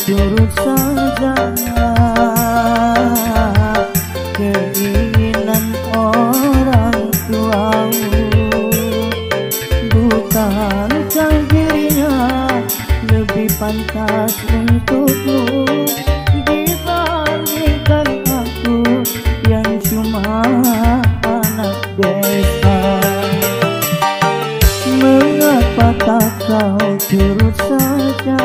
turut saja keinginan orang tuamu. Bukankah dirinya lebih pantas untukmu dibandingkan aku yang cuma anak desa? Mengapa tak kau turut saja?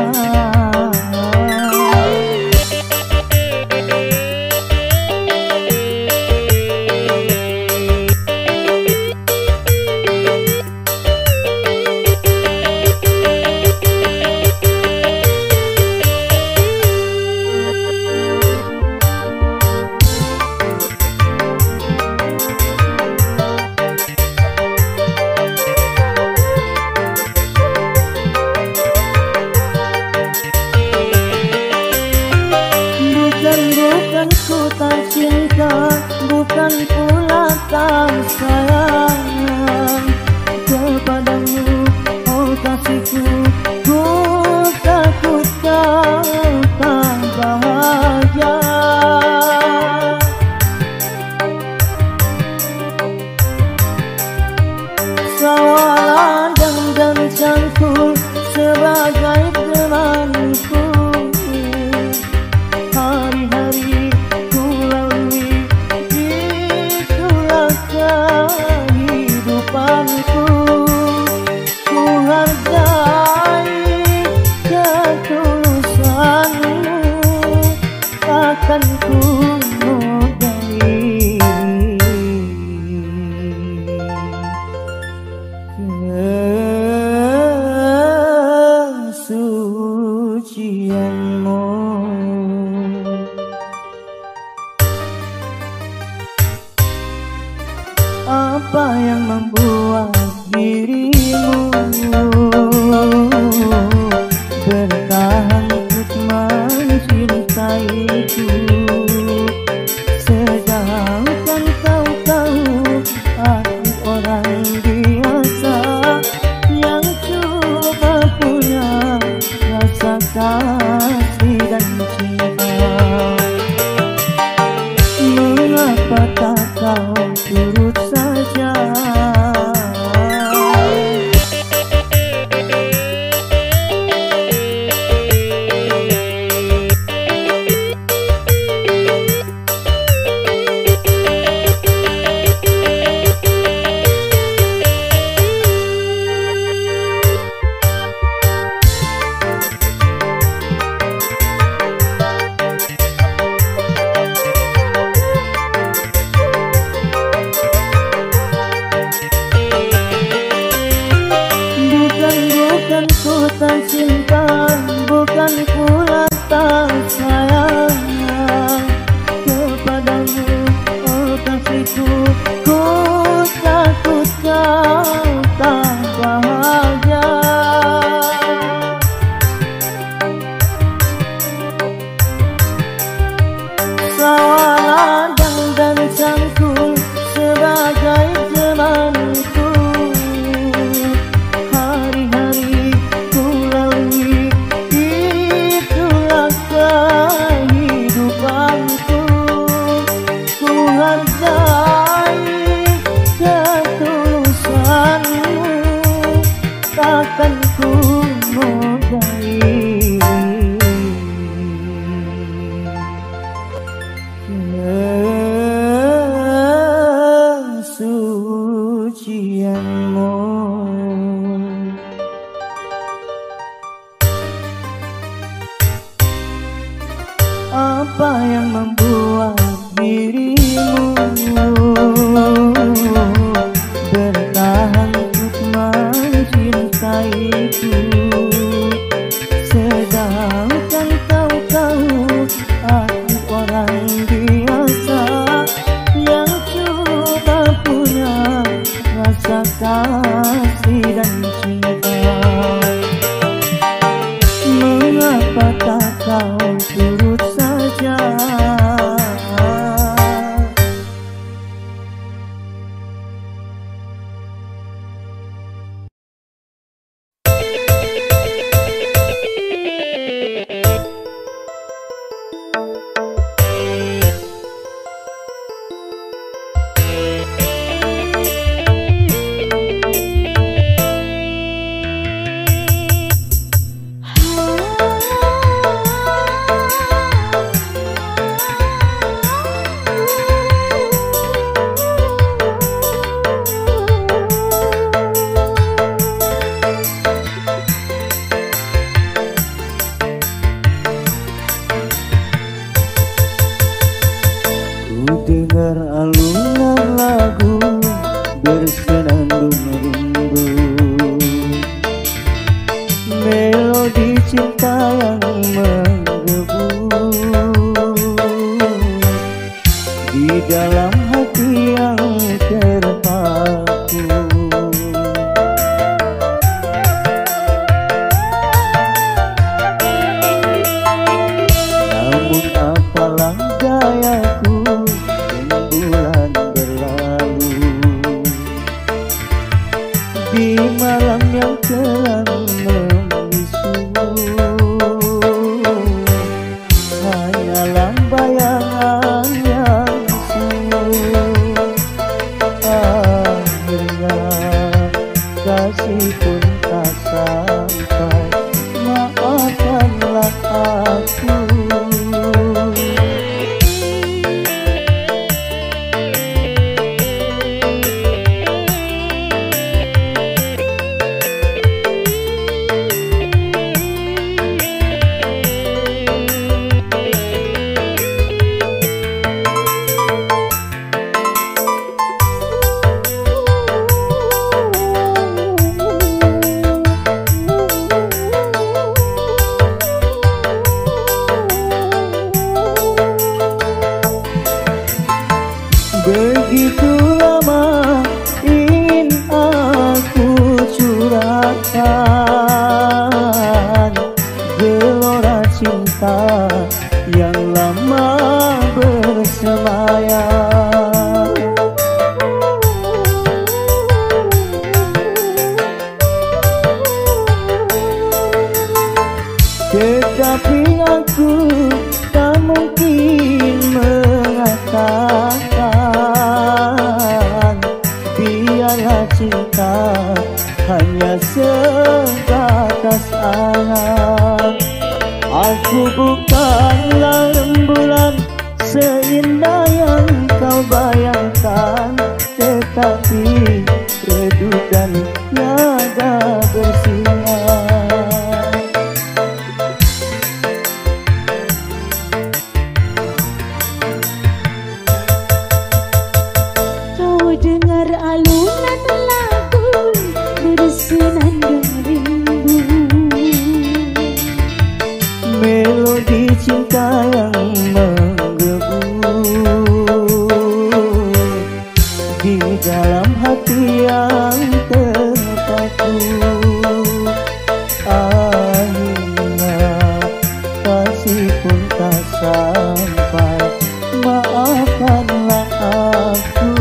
Bukan ku tak cinta, bukan pula tak sayang kepadamu, oh kasihku. Ku takut kau tak bahagia. Sawalah dan cangkul sebagai temanku. Hari-hari ku lalui, itulah kehidupanku. Ku hargai ketulusanmu, takkan ku modali kesucianmu. Apa yang membuat dirimu bertahan untuk mencintaiku, sedangkan kau tahu aku orang biasa yang cuma punya rasa kasih dan cinta. Mengapa tak kau turut saja? Bukan ku tak cinta, bukan pula tak sayang kepadamu, oh kasihku. Ku takut kau tak bahagia. Sawalah dan cangkul sebagai temanku. Hari-hari ku lalui, itulah kehidupanku. Ku hargai ketulusanmu, takkan ku modali kesucianmu. Apa yang membuat dirimu bertahan untuk mencintaiku, sedangkan kau tahu aku orang biasa yang cuma punya rasa kasih dan cinta. Mengapa tak kau turut saja? cinta yang menggebu di dalam hati yang terpaku. Namun apalah dayaku, rembulan berlalu di malam yang kelam membisu. Hanyalah bayangan yang semu. Akhirnya kasih pun tak sampai. Maafkanlah aku. Begitu lama ingin aku curahkan gelora cinta yang lama bersemayam. Tetapi aku tak mungkin mengatakan biarlah cinta hanya sebatas angan. Aku bukanlah rembulan seindah yang kau bayangkan, tetapi redup dan tiada bersinar. Dengar alunan lagu bersenandung rindu, melodi cinta yang menggebu di dalam hati yang terpaku. Akhirnya kasih pun tak sampai. Maafkanlah aku.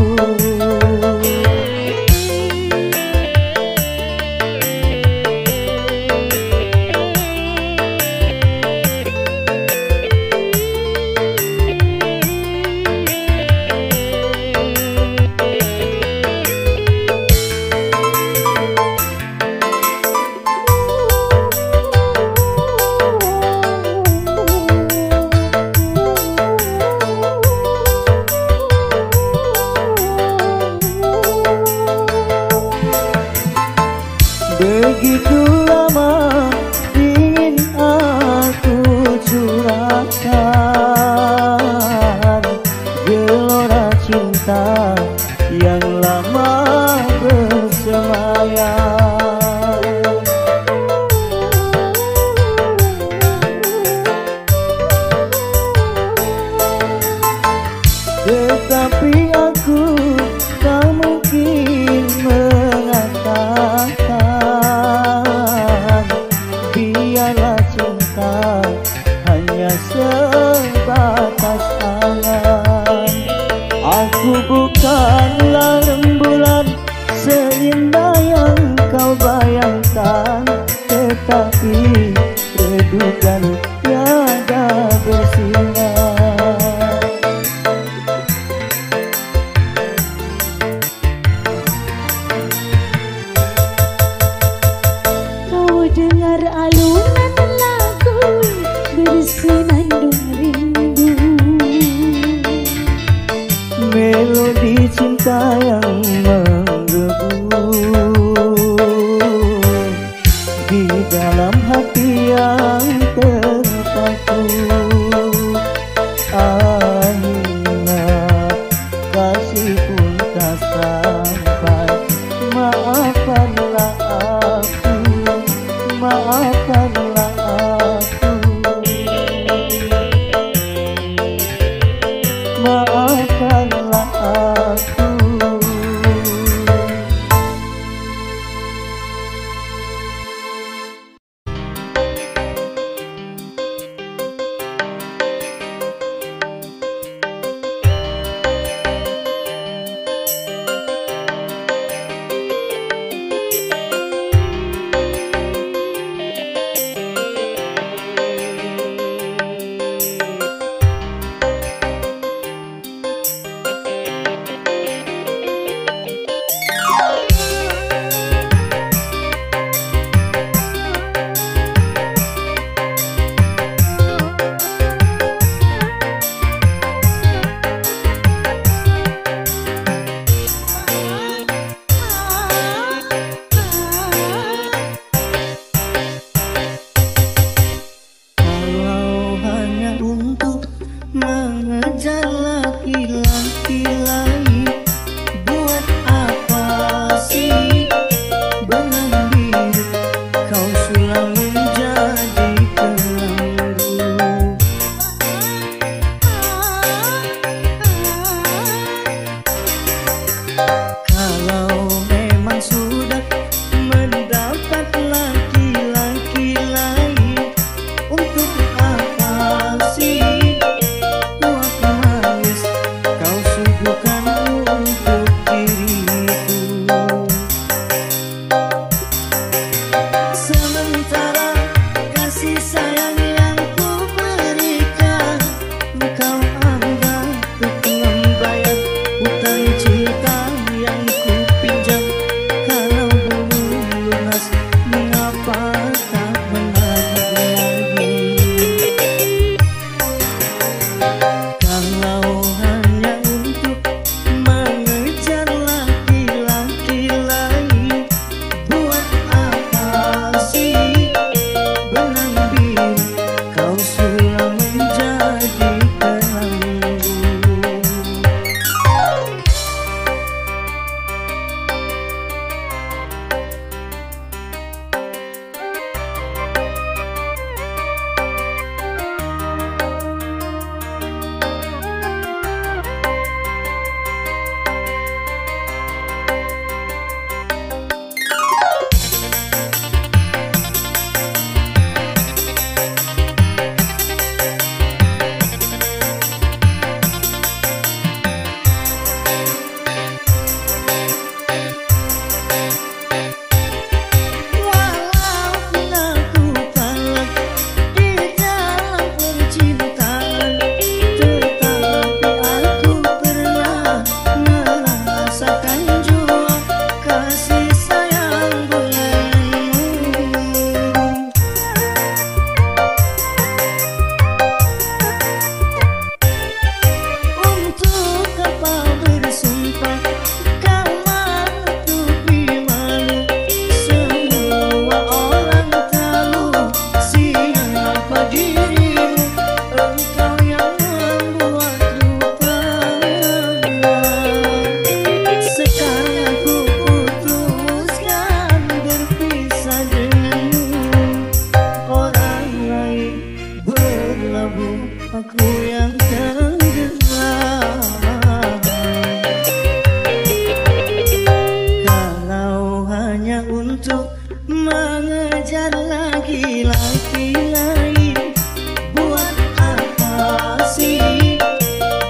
Begitu lama ingin aku curahkan gelora cinta yang lama bersemayam. Tetapi aku tak mungkin mengatakan biarlah cinta hanya sebatas angan. Aku bukanlah rembulan seindah yang kau bayangkan, tetapi redup dan tiada bersinar. dengar alunan lagu bersenandung rindu, melodi cinta yang menggebu di dalam hati yang terpaku. Akhirnya kasih pun tak sampai. Maafkanlah aku, maafkanlah aku. hanya untuk mengejar laki-laki lain. Buat apa sih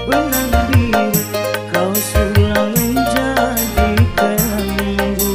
benang biru kau sulam menjadi kelambu?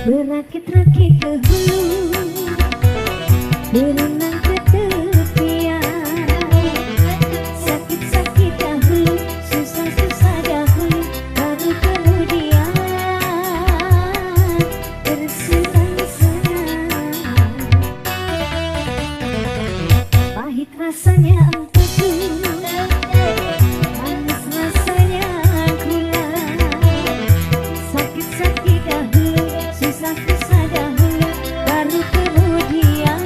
Berakit-rakit ke hulu, berenang ke tepian. Sakit-sakit dahulu, susah-susah dahulu, baru kemudian bersenang-senang. Pahit rasanya empedu, manis rasanya gula. Sakit-sakit dahulu, susah-susah dahulu, baru kemudian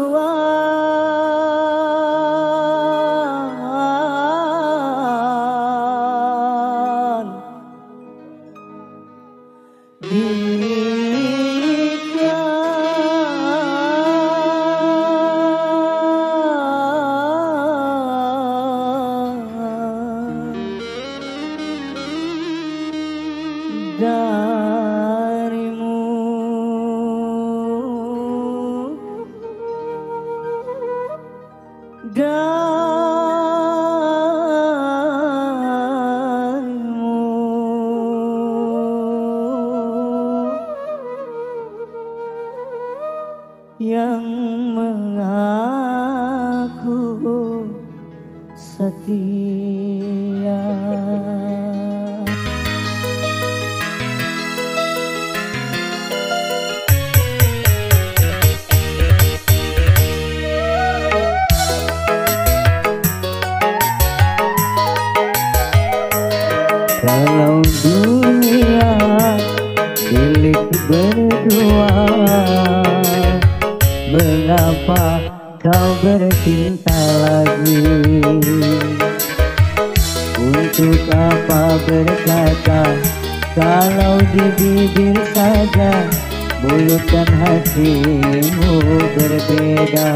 kepalsuan darimu yang mengaku setia. berdua. Mengapa kau bercinta lagi? Untuk apa berkata kalau di bibir saja mulut dan hatimu berbeda?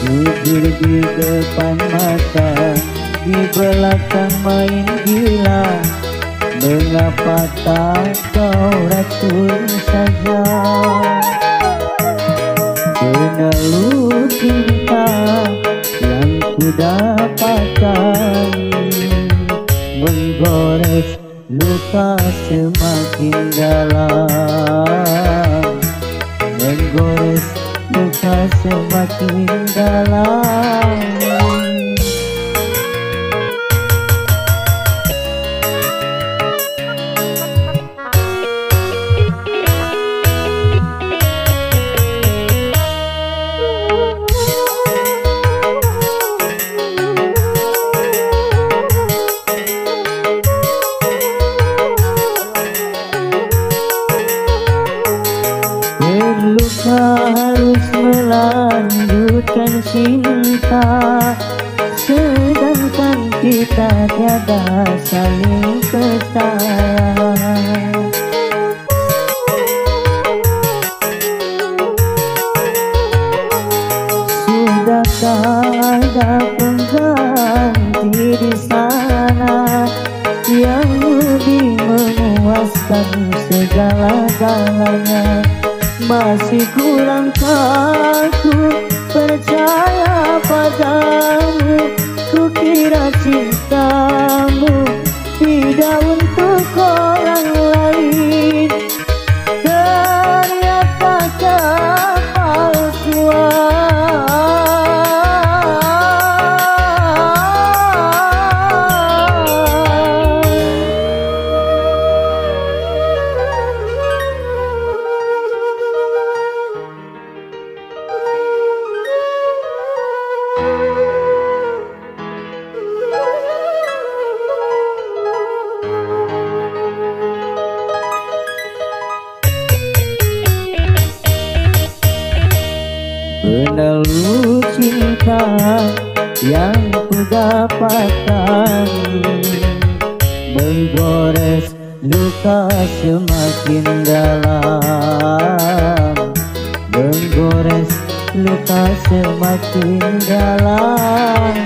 Jujur di depan mata, di belakang main gila. Mengapa tak kau rasul saja? Penalu cinta yang ku dapatkan menggores luka semakin dalam, menggores luka semakin dalam. Terluka harus melanjutkan cinta, sedangkan kita tiada saling percaya. Sudahkah ada pengganti di sana yang lebih memuaskan segala-galanya? Masih kurangkah ku percaya padamu? Ku kira cintamu tidak untuk orang lain, ternyata kepalsuan. Penalu cinta yang ku dapatkan menggores luka semakin dalam, menggores luka semakin dalam.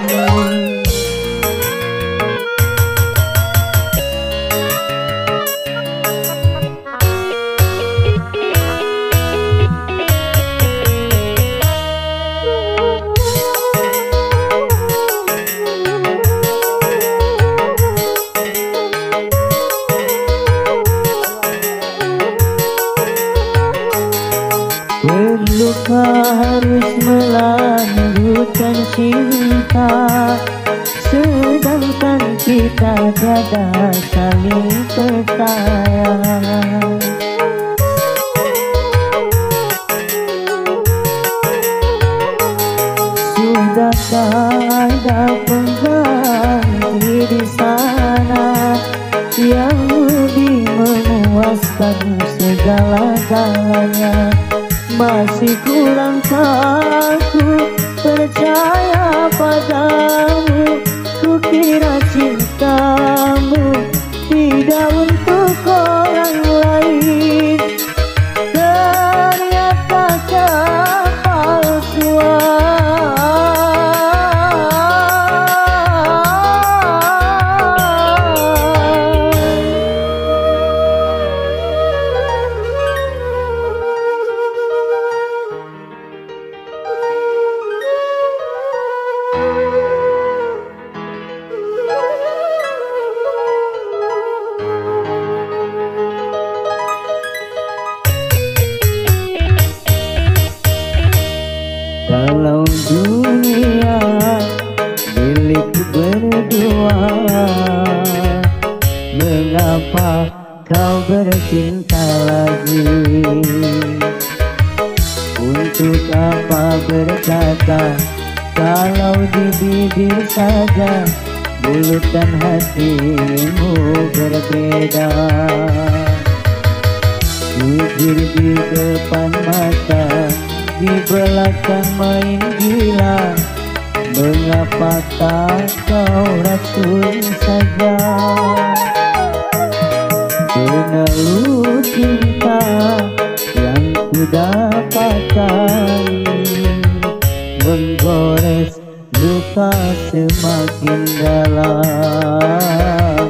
Perlukah harus melanjutkan cinta, sedangkan kita tiada saling percaya? Sudahkah ada pengganti di sana yang lebih memuaskan segala-galanya? Masih kurangkah ku percaya padamu? Ku kira cintamu tidak untuk orang lain, ternyata kepalsuan. Dalam dunia milik berdua, mengapa kau bercinta lagi? Untuk apa berkata kalau di bibir saja mulut dan hatimu berbeda? jujur di depan mata, di belakang main gila. Mengapa tak kau rasul saja? Penalu cinta yang ku dapatkan menggores luka semakin dalam,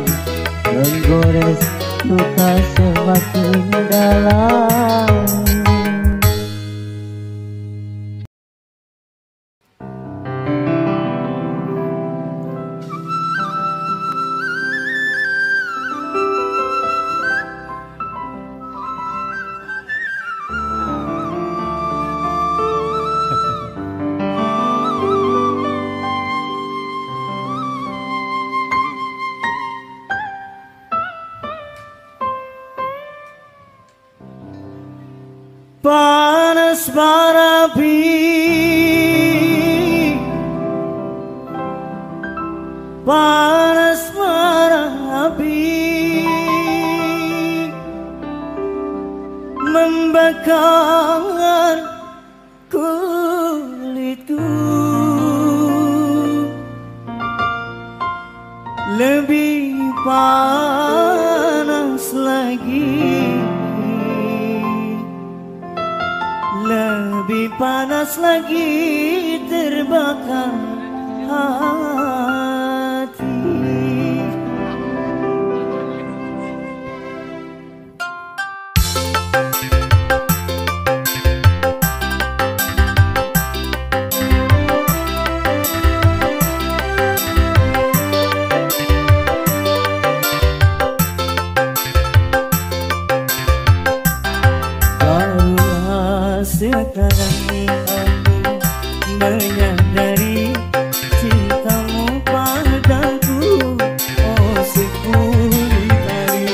menggores luka semakin dalam. Panas bara api, panas bara api membakar kulitku. Lebih panas lagi, lebih panas lagi terbakar hati. Sekarang aku menyadari cintamu padaku, oh sepuluh hari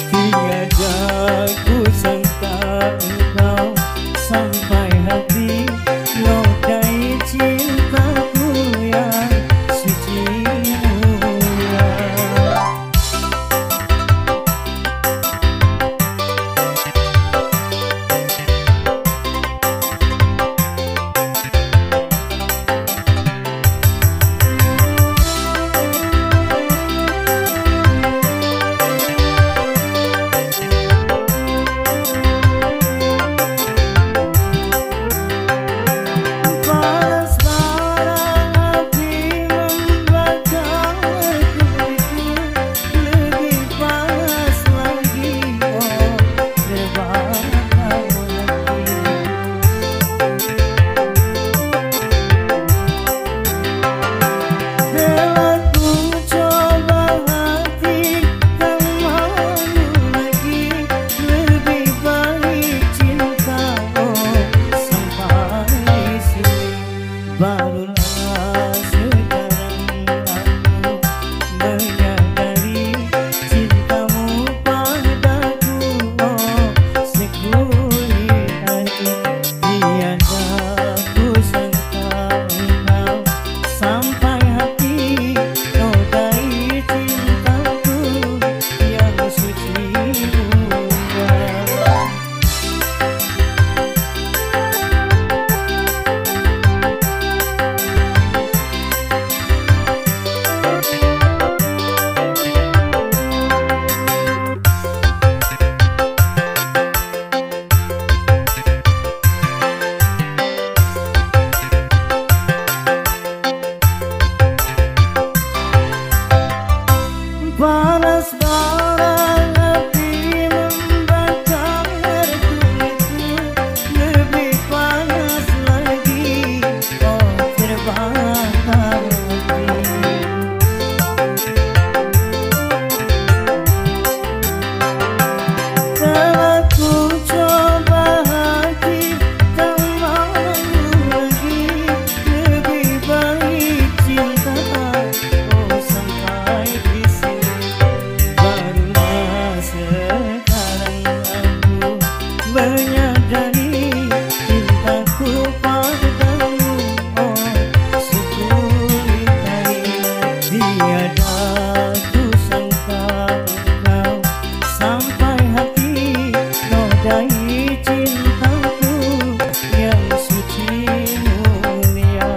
tiada ku sangka engkau sampai hati nokai cintaku yang suci mulia. tandai cintaku yang suci mulia.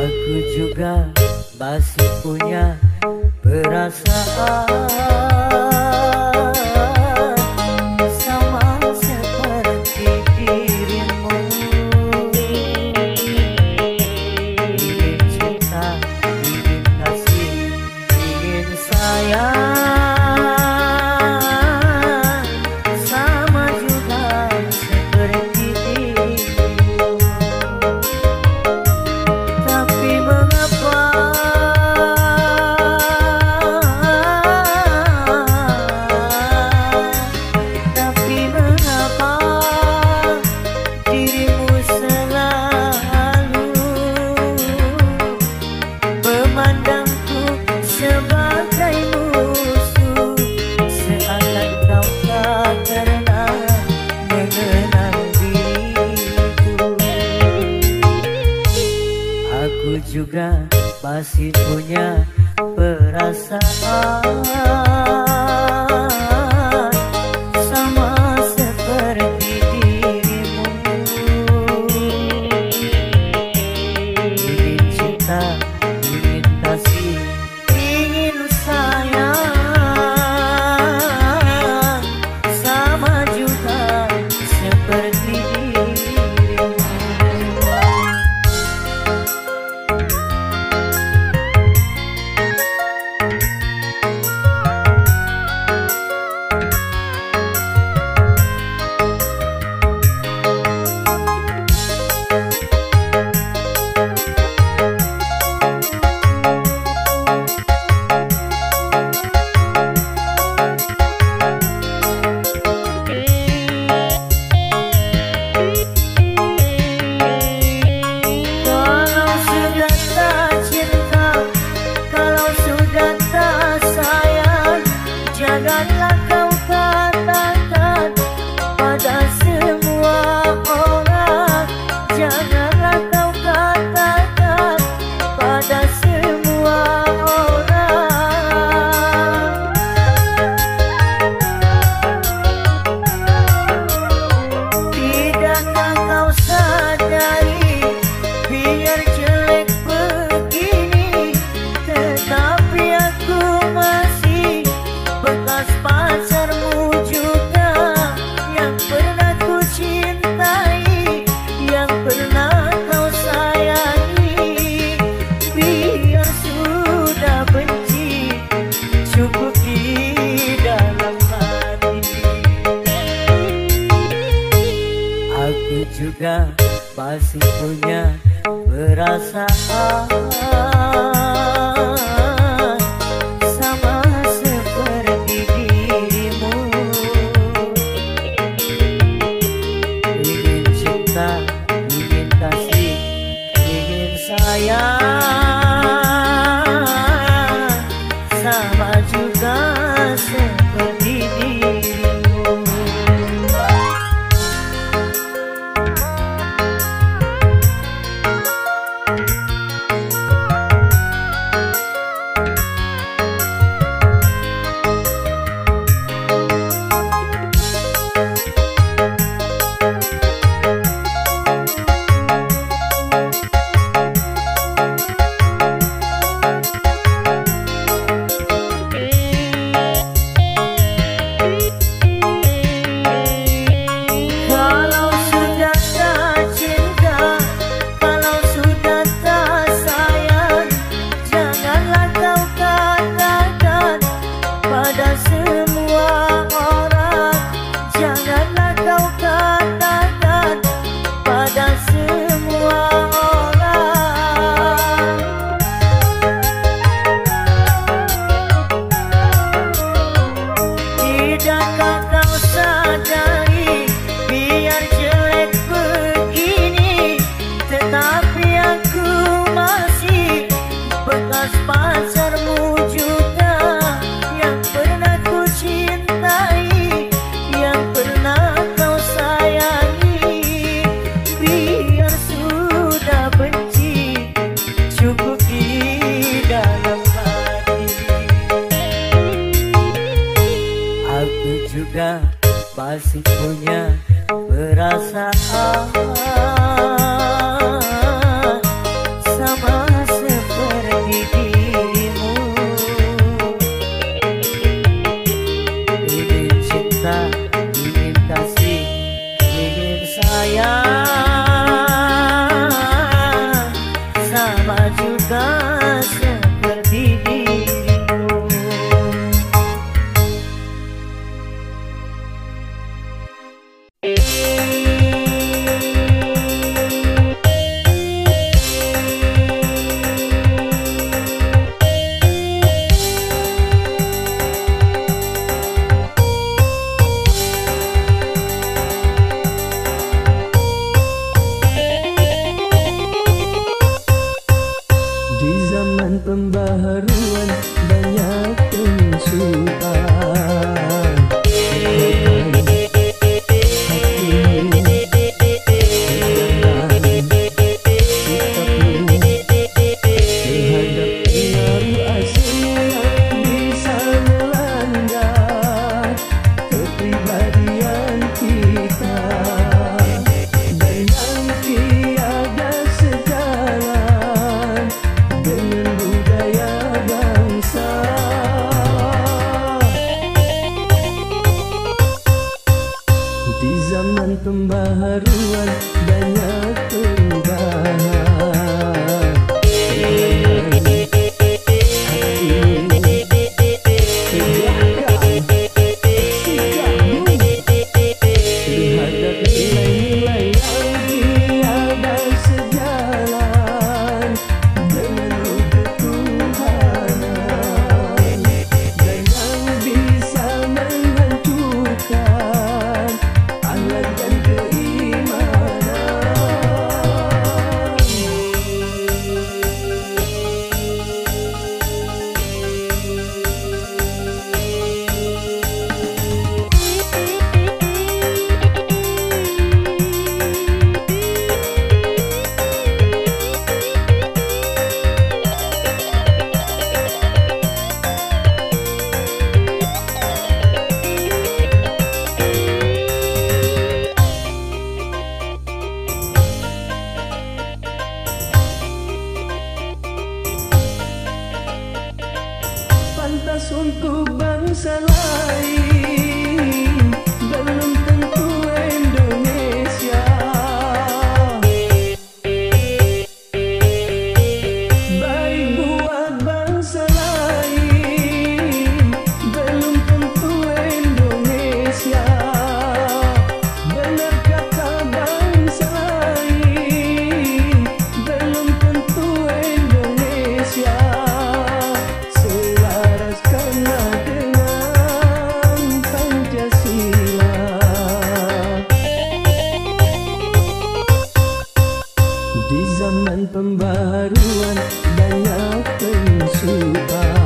Aku juga masih punya perasaan sama seperti dirimu. Ingin cinta, ingin kasih, ingin sayang sama juga seperti dirimu. Tapi mengapa dirimu selalu memandangku sebagai musuh, seakan kau tak pernah mengenal diriku. Aku juga masih punya perasaan sama seperti dirimu. Ingin cinta, ingin kasih, ingin sayang sama juga seperti dirimu. Kalau sudah tak cinta, kalau sudah tak sayang, janganlah kau katakan pada semua orang. Janganlah kau katakan pada semua orang. Tidakkah kau sadari, biar jelek begini, tetapi aku masih bekas pacarmu juga, yang pernah ku cintai, yang pernah kau sayangi. Biar sudah benci, cukup di dalam hati. Aku juga masih punya perasaan sama seperti dirimu. Ingin cinta, ingin kasih, ingin sayang sama juga seperti dirimu. juga masih punya perasaan sama seperti dirimu. Ingin cinta, ingin kasih, ingin sayang, sama juga seperti dirimu. Di zaman pembaharuan banyak penyusupan. Pembaharuan banyak perubahan. Terhadap nilai-nilai yang tiada sejalan dengan ketuhanan dan yang bisa menghancurkan akhlak dan pantas untuk bangsa lain, belum tentu Indonesia. Baik buat bangsa lain, belum tentu Indonesia. Benar kata bangsa lain, belum tentu Indonesia. Karena dengan Pancasila di zaman pembaharuan banyak penyusupan.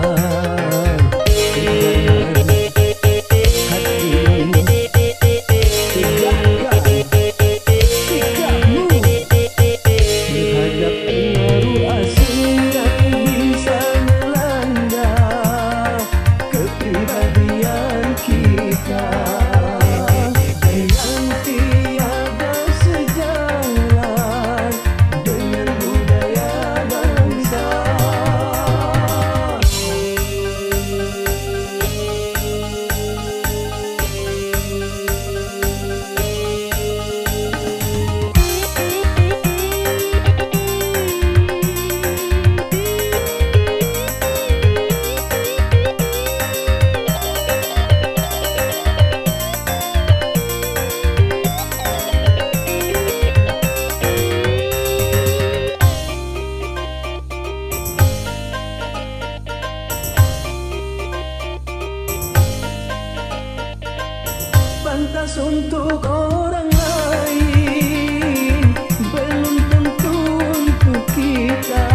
Pantas untuk orang lain, belum tentu untuk kita.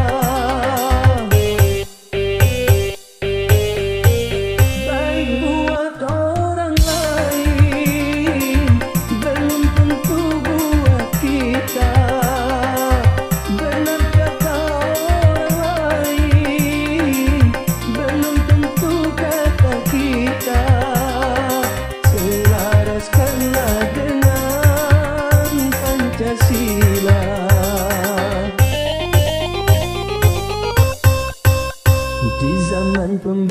Baik buat orang lain, belum tentu buat kita. Benar kata orang lain, belum tentu kata kita.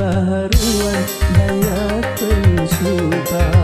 pembaharuan banyak penyusupan.